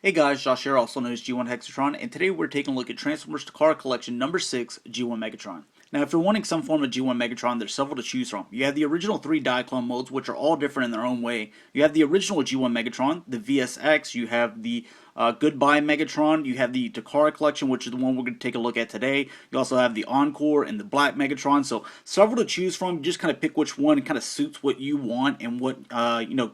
Hey guys, Josh here, also known as G1 Hexatron, and today we're taking a look at Transformers Takara Collection number 6, G1 Megatron. Now, if you're wanting some form of G1 Megatron, there's several to choose from. You have the original 3 Diaclone modes, which are all different in their own way. You have the original G1 Megatron, the VSX, you have the Goodbye Megatron, you have the Takara Collection, which is the one we're going to take a look at today. You also have the Encore and the Black Megatron, so several to choose from. You just kind of pick which one kind of suits what you want and what,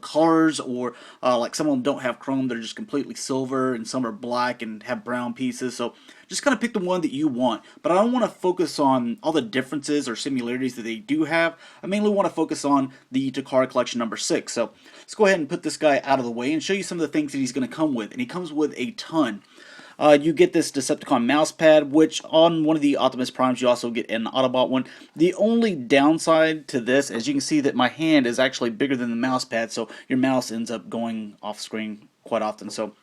colors, or like some of them don't have chrome, they're just completely silver, and some are black and have brown pieces, so just kind of pick the one that you want. But I don't want to focus on all the differences or similarities that they do have. I mainly want to focus on the Takara Collection number 6. So let's go ahead and put this guy out of the way and show you some of the things that he's going to come with. And he comes with a ton. You get this Decepticon mouse pad, which on one of the Optimus Primes you also get an Autobot one. The only downside to this, as you can see, that my hand is actually bigger than the mouse pad, so your mouse ends up going off screen quite often. So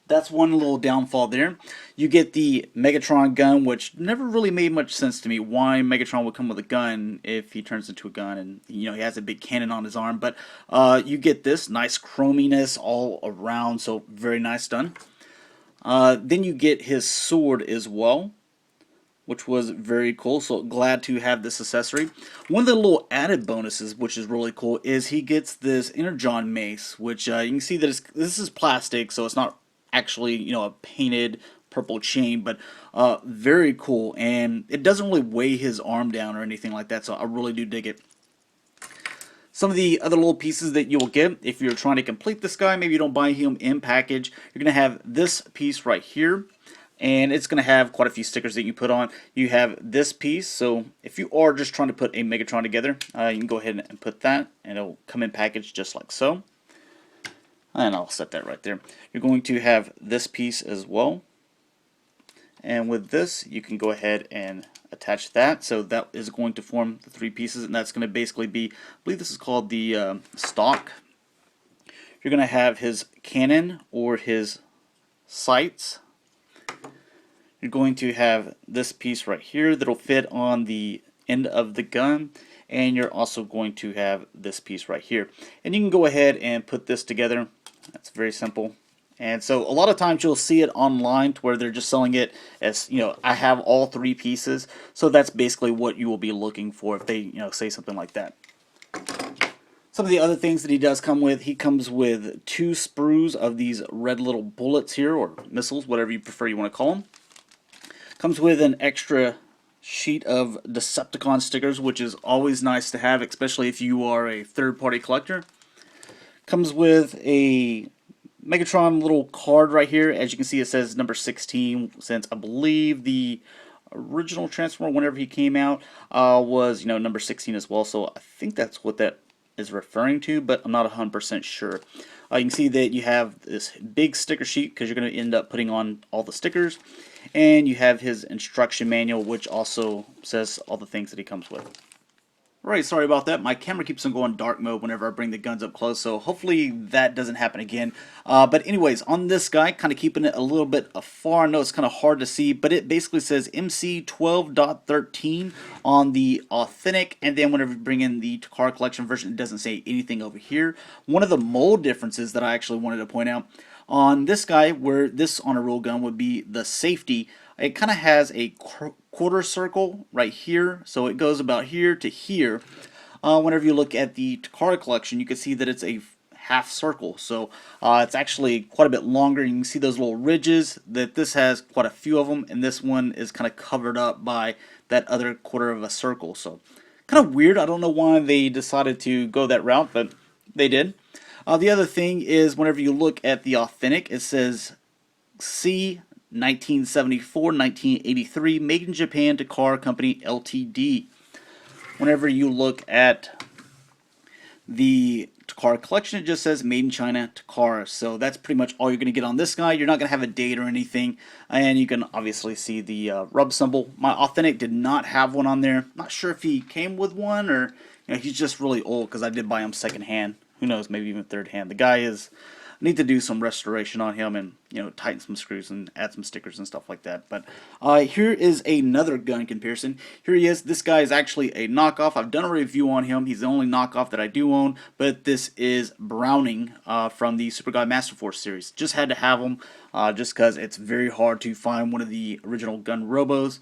that's one little downfall there. You get the Megatron gun, which never really made much sense to me. Why Megatron would come with a gun if he turns into a gun and he has a big cannon on his arm. But you get this nice chrominess all around, so very nice done. Then you get his sword as well, which was very cool, so glad to have this accessory. One of the little added bonuses, which is really cool, is he gets this Energon mace, which you can see that this is plastic, so it's not actually a painted purple chain, but very cool, and it doesn't really weigh his arm down or anything like that, so I really do dig it. Some of the other little pieces that you'll get if you're trying to complete this guy, maybe you don't buy him in package, you're going to have this piece right here, and it's going to have quite a few stickers that you put on. You have this piece, so if you are just trying to put a Megatron together, you can go ahead and put that, and it'll come in package just like so. And I'll set that right there. You're going to have this piece as well. And with this, you can go ahead and attach that. So that is going to form the 3 pieces, and that's going to basically be, I believe this is called the stock. You're going to have his cannon or his sights. You're going to have this piece right here that'll fit on the end of the gun. And you're also going to have this piece right here. And you can go ahead and put this together. That's very simple. And so a lot of times you'll see it online to where they're just selling it as, I have all 3 pieces. So that's basically what you will be looking for if they, say something like that. Some of the other things that he does come with, he comes with 2 sprues of these red little bullets here, or missiles, whatever you prefer you want to call them. Comes with an extra sheet of Decepticon stickers, which is always nice to have, especially if you are a third-party collector. Comes with a Megatron little card right here. As you can see, it says number 16, since I believe the original Transformer, whenever he came out, was number 16 as well. So I think that's what that is referring to, but I'm not 100% sure. You can see that you have this big sticker sheet because you're going to end up putting on all the stickers. And you have his instruction manual, which also says all the things that he comes with. Alright, sorry about that. My camera keeps on going dark mode whenever I bring the guns up close, so hopefully that doesn't happen again. But anyways, on this guy, kind of keeping it a little bit afar. I know it's kind of hard to see, but it basically says MC 12.13 on the authentic, and then whenever you bring in the Takara Collection version, it doesn't say anything over here. One of the mold differences that I actually wanted to point out, on this guy, where this on a real gun would be the safety, it kind of has a quarter circle right here, so it goes about here to here. Whenever you look at the Takara Collection, you can see that it's a half circle, so it's actually quite a bit longer. You can see those little ridges, that this has quite a few of them, and this one is kind of covered up by that other quarter of a circle. So kind of weird. I don't know why they decided to go that route, but they did. The other thing is, whenever you look at the authentic, it says C 1974-1983, made in Japan, Takara Company Ltd. Whenever you look at the Takara Collection, it just says made in China, Takara. So that's pretty much all you're going to get on this guy. You're not going to have a date or anything, and you can obviously see the rub symbol. My authentic did not have one on there. Not sure if he came with one, or he's just really old, because I did buy him secondhand. Who knows, maybe even third hand. The guy is need to do some restoration on him and, you know, tighten some screws and add some stickers and stuff like that. But here is another gun comparison. Here he is. This guy is actually a knockoff. I've done a review on him. He's the only knockoff that I do own, but this is Browning from the Super Guy Master Force series. Just had to have him just because it's very hard to find one of the original gun robos.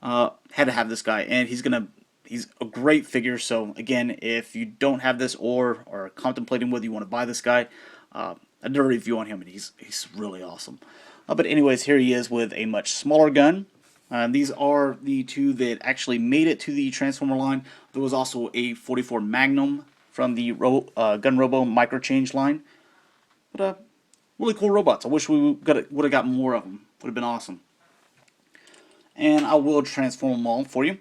Had to have this guy, and he's a great figure. So again, if you don't have this or are contemplating whether you want to buy this guy, I did a review on him, and he's really awesome. But anyways, here he is with a much smaller gun. These are the two that actually made it to the Transformer line. There was also a 44 Magnum from the Gun Robo Micro Change line. But really cool robots. I wish we would have got more of them. Would have been awesome. And I will transform them all for you.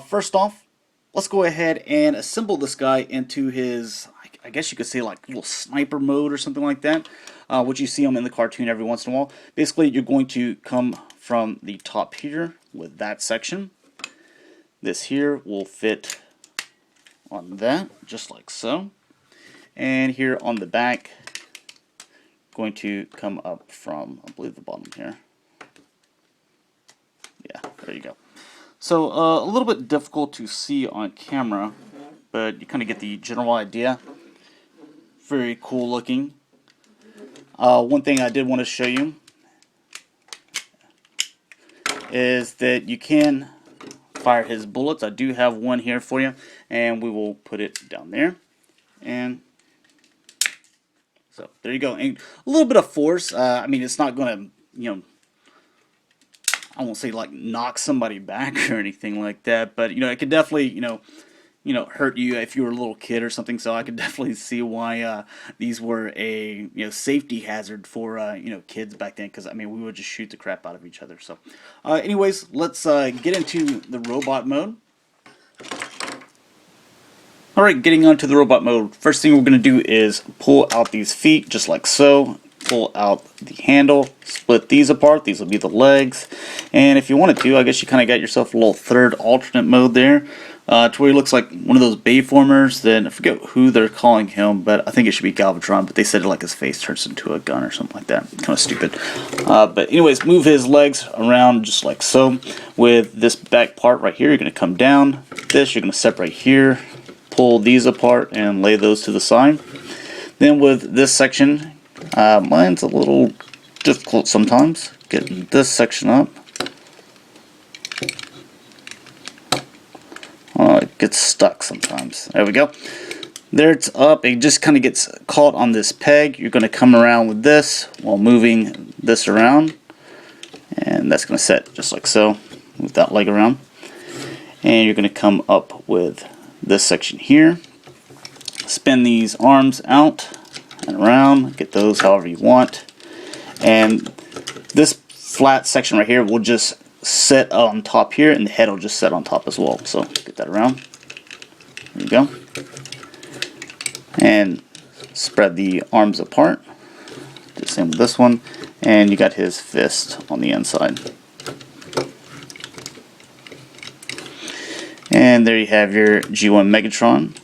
First off, let's go ahead and assemble this guy into his, I guess you could say, like little sniper mode or something like that, which you see him in the cartoon every once in a while. Basically, you're going to come from the top here with that section. This here will fit on that, just like so. And here on the back, going to come up from, I believe, the bottom here. Yeah, there you go. So a little bit difficult to see on camera, but you kind of get the general idea. Very cool looking. One thing I did want to show you is that you can fire his bullets. I do have one here for you, and we will put it down there. And so there you go. And a little bit of force. I mean, it's not going to, you know, I won't say like knock somebody back or anything like that, but you know, it could definitely, you know, hurt you if you were a little kid or something. So I could definitely see why these were a, you know, safety hazard for you know, kids back then, because I mean, we would just shoot the crap out of each other. So anyways, let's get into the robot mode. Alright, getting onto the robot mode, first thing we're going to do is pull out these feet just like so. Pull out the handle, split these apart. These will be the legs. And if you wanted to, I guess you kind of got yourself a little third alternate mode there, to where he looks like one of those Bayformers. Then I forget who they're calling him, but I think it should be Galvatron. But they said like his face turns into a gun or something like that. Kind of stupid. But anyways, move his legs around just like so. With this back part right here, you're going to come down. This you're going to separate here. Pull these apart and lay those to the side. Then with this section, mine's a little difficult sometimes, getting this section up. Oh, it gets stuck sometimes. There we go. There it's up. It just kind of gets caught on this peg. You're going to come around with this while moving this around. And that's going to set just like so. Move that leg around. And you're going to come up with this section here. Spin these arms out and around, get those however you want, and this flat section right here will just sit on top here, and the head will just sit on top as well. So get that around. There you go. And spread the arms apart. Do the same with this one, and you got his fist on the inside. And there you have your G1 Megatron.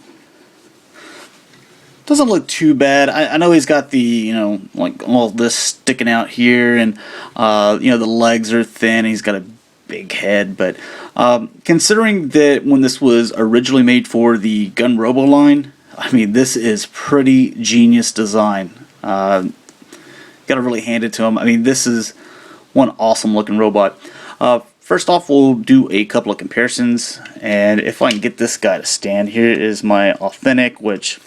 Doesn't look too bad. I know he's got the, you know, like all this sticking out here, and you know, the legs are thin. He's got a big head, but considering that when this was originally made for the Gun Robo line, I mean, this is pretty genius design. Gotta really hand it to him. I mean, this is one awesome looking robot. First off, we'll do a couple of comparisons, and if I can get this guy to stand, here is my authentic, which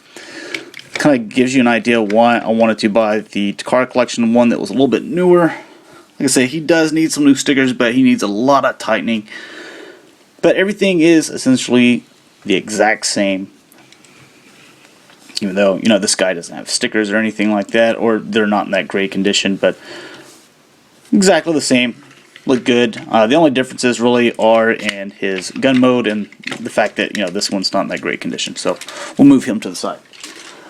kind of gives you an idea why I wanted to buy the Takara collection one that was a little bit newer. Like I say, he does need some new stickers, but he needs a lot of tightening. But everything is essentially the exact same. Even though, you know, this guy doesn't have stickers or anything like that, or they're not in that great condition, but exactly the same. Look good. The only differences really are in his gun mode and the fact that, you know, this one's not in that great condition. So we'll move him to the side.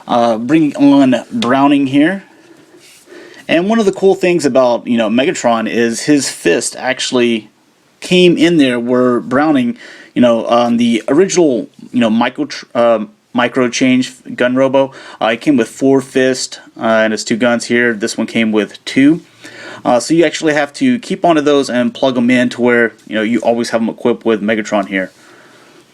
Bringing on Browning here. And one of the cool things about, you know, Megatron is his fist actually came in there where Browning, you know, the original, you know, micro change gun robo. It came with 4 fists and it's 2 guns here. This one came with 2. So you actually have to keep onto those and plug them in to where you always have them equipped with Megatron here.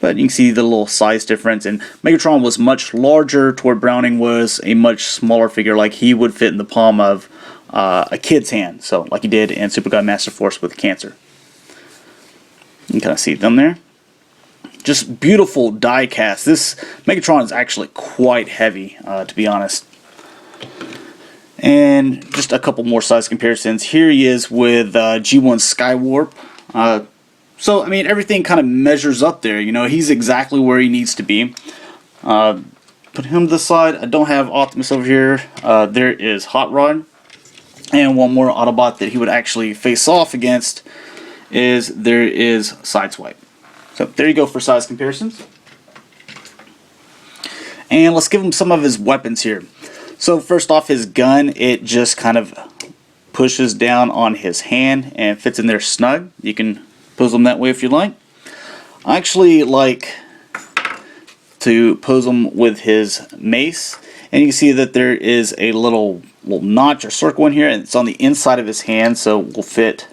But you can see the little size difference, and Megatron was much larger to where Browning was a much smaller figure. Like he would fit in the palm of a kid's hand, so like he did in Super Guy Master Force with Cancer. You can kind of see them there. Just beautiful die cast. This Megatron is actually quite heavy, to be honest. And just a couple more size comparisons. Here he is with G1 Skywarp. So, I mean, everything kind of measures up there. He's exactly where he needs to be. Put him to the side. I don't have Optimus over here. There is Hot Rod. And one more Autobot that he would actually face off against is Sideswipe. So, there you go for size comparisons. And let's give him some of his weapons here. So, first off, his gun, it just kind of pushes down on his hand and fits in there snug. You can pose them that way if you like. I actually like to pose them with his mace, and you can see that there is a little notch or circle in here, and it's on the inside of his hand, so we'll fit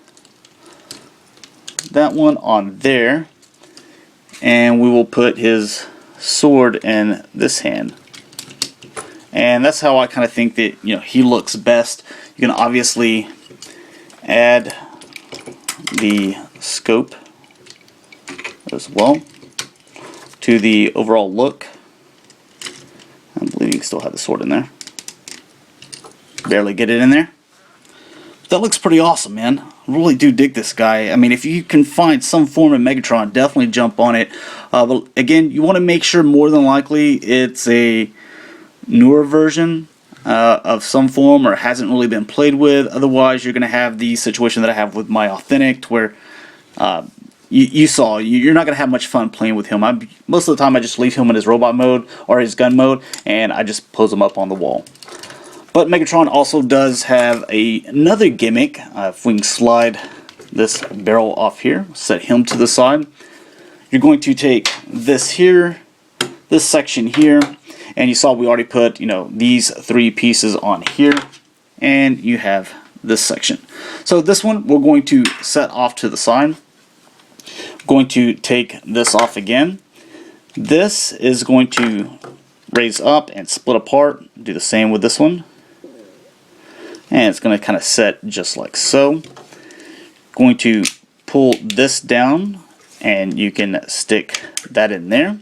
that one on there, and we will put his sword in this hand. And that's how I kind of think that he looks best. You can obviously add the scope as well to the overall look. I believe you can still have the sword in there. Barely get it in there. That looks pretty awesome, man. I really do dig this guy. I mean, if you can find some form of Megatron, definitely jump on it. But again, you want to make sure more than likely it's a newer version of some form or hasn't really been played with. Otherwise, you're going to have the situation that I have with my Authentic, where you saw you're not going to have much fun playing with him. Most of the time I just leave him in his robot mode or his gun mode, and I just pose him up on the wall. But Megatron also does have another gimmick. If we can slide this barrel off here, set him to the side. You're going to take this here, this section here, and you saw we already put these 3 pieces on here, and you have this section. So this one we're going to set off to the side. Going to take this off again. This is going to raise up and split apart. Do the same with this one. And it's going to kind of set just like so. Going to pull this down, and you can stick that in there.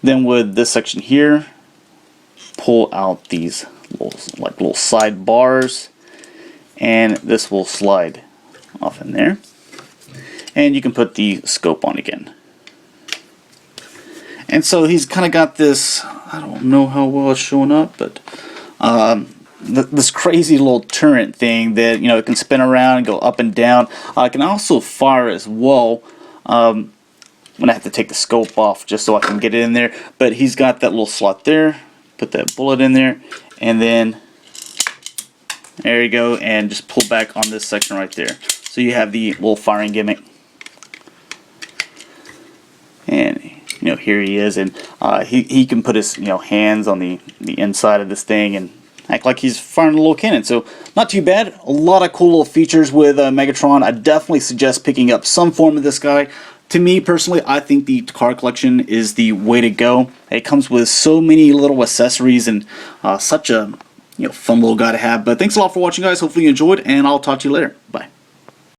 Then with this section here, pull out these little side bars, and this will slide off in there. And you can put the scope on again. And so he's kind of got this, I don't know how well it's showing up, but this crazy little turret thing that it can spin around and go up and down. It can also fire as well. I'm gonna have to take the scope off just so I can get it in there. But he's got that little slot there. Put that bullet in there, and then there you go, and just pull back on this section right there. So you have the little firing gimmick. And here he is, and he can put his hands on the inside of this thing and act like he's firing a little cannon. So not too bad. A lot of cool little features with Megatron. I definitely suggest picking up some form of this guy. To me personally, I think the Takara collection is the way to go. It comes with so many little accessories and such a fun little guy to have. But thanks a lot for watching, guys. Hopefully you enjoyed, and I'll talk to you later. Bye.